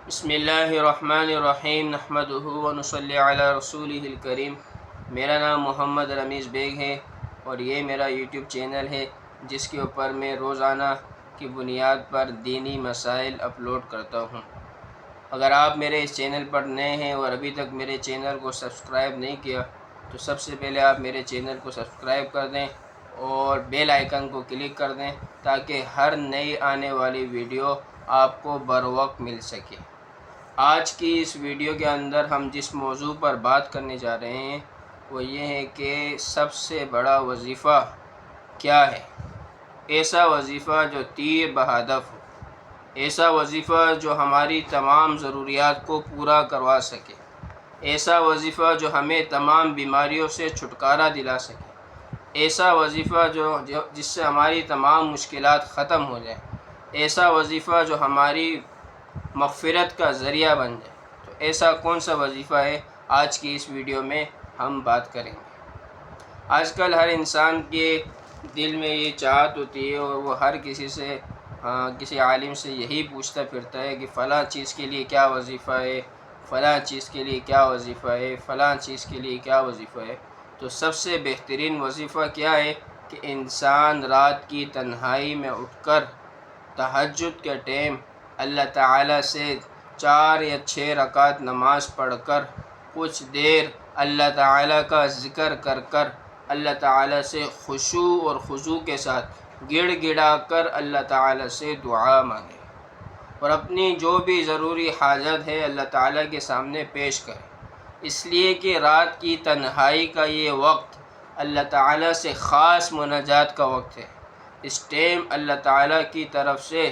بسم اللہ الرحمن الرحیم نحمدہ ونصلی علی رسولہ الکریم۔ میرا نام محمد رمیز بیگ ہے اور یہ میرا یوٹیوب چینل ہے جس کے اوپر میں روزانہ کی بنیاد پر دینی مسائل اپلوڈ کرتا ہوں۔ اگر آپ میرے اس چینل پر نئے ہیں اور ابھی تک میرے چینل کو سبسکرائب نہیں کیا تو سب سے پہلے آپ میرے چینل کو سبسکرائب کر دیں اور بیل آئیکن کو کلک کر دیں تاکہ ہر نئی آنے والی ویڈیو آپ کو بروقت مل سکے۔ آج کی اس ویڈیو کے اندر ہم جس موضوع پر بات کرنے جا رہے ہیں وہ یہ ہے کہ سب سے بڑا وظیفہ کیا ہے۔ ایسا وظیفہ جو تیر بہدف ہو، ایسا وظیفہ جو ہماری تمام ضروریات کو پورا کروا سکے، ایسا وظیفہ جو ہمیں تمام بیماریوں سے چھٹکارا دلا سکے، ایسا وظیفہ جس سے ہماری تمام مشکلات ختم ہو جائیں، ایسا وظیفہ جو ہماری مغفرت کا ذریعہ بن جائے۔ تو ایسا کون سا وظیفہ ہے، آج کی اس ویڈیو میں ہم بات کریں گے۔ آج کل ہر انسان کے دل میں یہ چاہت ہوتی ہے اور وہ ہر کسی عالم سے یہی پوچھتا پھرتا ہے کہ فلاں چیز کے لیے کیا وظیفہ ہے، فلاں چیز کے لیے کیا وظیفہ ہے، فلاں چیز کے لیے کیا وظیفہ ہے۔ تو سب سے بہترین وظیفہ کیا ہے کہ انسان رات کی تنہائی میں اٹھ کر تہجد کے ٹائم اللہ تعالیٰ سے 4 یا 6 رکعت نماز پڑھ کر کچھ دیر اللہ تعالیٰ کا ذکر کر اللہ تعالیٰ سے خشوع اور خضوع کے ساتھ گڑ گڑا کر اللہ تعالیٰ سے دعا مانگے اور اپنی جو بھی ضروری حاجت ہے اللہ تعالیٰ کے سامنے پیش کرے، اس لیے کہ رات کی تنہائی کا یہ وقت اللہ تعالیٰ سے خاص مناجات کا وقت ہے۔ اس ٹائم اللہ تعالیٰ کی طرف سے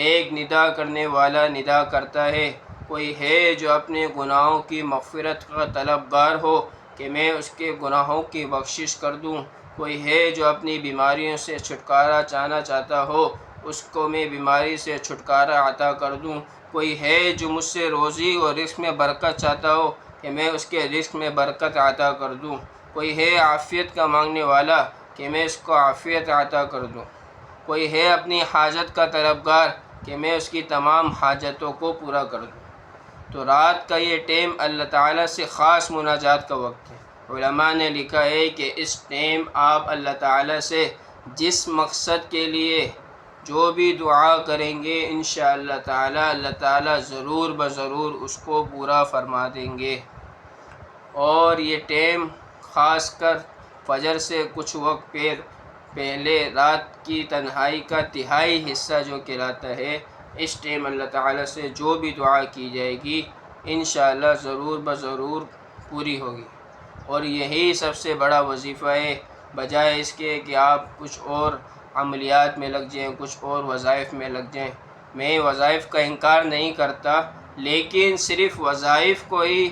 ایک ندا کرنے والا ندا کرتا ہے، کوئی ہے جو اپنے گناہوں کی مغفرت کا طلبگار ہو کہ میں اس کے گناہوں کی بخشش کر دوں، کوئی ہے جو اپنی بیماریوں سے چھٹکارا چاہتا ہو اس کو میں بیماری سے چھٹکارا عطا کر دوں، کوئی ہے جو مجھ سے روزی اور رزق میں برکت چاہتا ہو کہ میں اس کے رزق میں برکت عطا کر دوں، کوئی ہے عافیت کا مانگنے والا کہ میں اس کو عافیت عطا کر دوں، کوئی ہے اپنی حاجت کا طلبگار کہ میں اس کی تمام حاجتوں کو پورا کر دوں۔ تو رات کا یہ ٹائم اللہ تعالیٰ سے خاص مناجات کا وقت ہے۔ علماء نے لکھا ہے کہ اس ٹائم آپ اللہ تعالیٰ سے جس مقصد کے لیے جو بھی دعا کریں گے انشاءاللہ تعالیٰ اللہ تعالیٰ ضرور بضرور اس کو پورا فرما دیں گے۔ اور یہ ٹائم خاص کر فجر سے کچھ وقت پہلے رات کی تنہائی کا تہائی حصہ جو کہلاتا ہے، اس ٹائم اللہ تعالیٰ سے جو بھی دعا کی جائے گی انشاءاللہ ضرور بضرور پوری ہوگی۔ اور یہی سب سے بڑا وظیفہ ہے، بجائے اس کے کہ آپ کچھ اور عملیات میں لگ جائیں، کچھ اور وظائف میں لگ جائیں۔ میں وظائف کا انکار نہیں کرتا، لیکن صرف وظائف کو ہی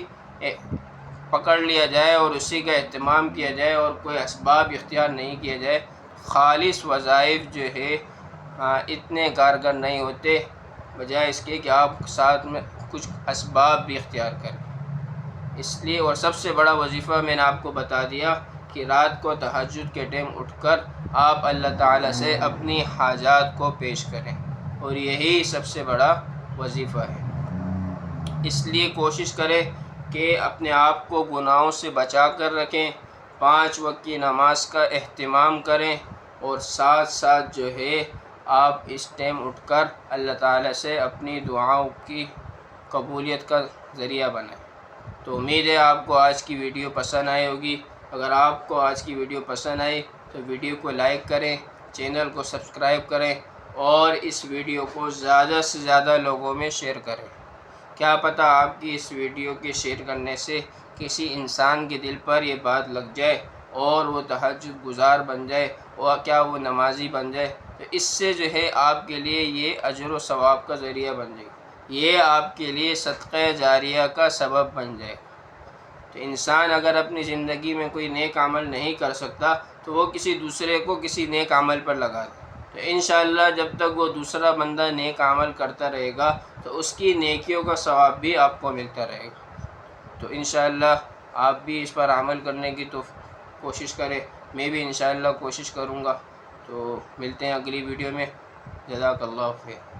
پکڑ لیا جائے اور اسی کا اہتمام کیا جائے اور کوئی اسباب اختیار نہیں کیا جائے، خالص وظائف جو ہے اتنے کارگر نہیں ہوتے، بجائے اس کے کہ آپ ساتھ میں کچھ اسباب بھی اختیار کریں۔ اس لیے اور سب سے بڑا وظیفہ میں نے آپ کو بتا دیا کہ رات کو تہجد کے ٹائم اٹھ کر آپ اللہ تعالیٰ سے اپنی حاجات کو پیش کریں، اور یہی سب سے بڑا وظیفہ ہے۔ اس لیے کوشش کریں کہ اپنے آپ کو گناہوں سے بچا کر رکھیں، 5 وقت کی نماز کا اہتمام کریں، اور ساتھ ساتھ جو ہے آپ اس ٹائم اٹھ کر اللہ تعالیٰ سے اپنی دعاؤں کی قبولیت کا ذریعہ بنائیں۔ تو امید ہے آپ کو آج کی ویڈیو پسند آئی ہوگی۔ اگر آپ کو آج کی ویڈیو پسند آئی تو ویڈیو کو لائک کریں، چینل کو سبسکرائب کریں اور اس ویڈیو کو زیادہ سے زیادہ لوگوں میں شیئر کریں۔ کیا پتہ آپ کی اس ویڈیو کے شیئر کرنے سے کسی انسان کے دل پر یہ بات لگ جائے اور وہ تہجد گزار بن جائے اور کیا وہ نمازی بن جائے، تو اس سے جو ہے آپ کے لیے یہ اجر و ثواب کا ذریعہ بن جائے گا، یہ آپ کے لیے صدقہ جاریہ کا سبب بن جائے گا۔ تو انسان اگر اپنی زندگی میں کوئی نیک عمل نہیں کر سکتا تو وہ کسی دوسرے کو کسی نیک عمل پر لگا دے، تو انشاءاللہ جب تک وہ دوسرا بندہ نیک عمل کرتا رہے گا تو اس کی نیکیوں کا ثواب بھی آپ کو ملتا رہے گا۔ تو انشاءاللہ آپ بھی اس پر عمل کرنے کی تو کوشش کریں، میں بھی انشاءاللہ کوشش کروں گا۔ تو ملتے ہیں اگلی ویڈیو میں۔ جزاک اللہ خیر۔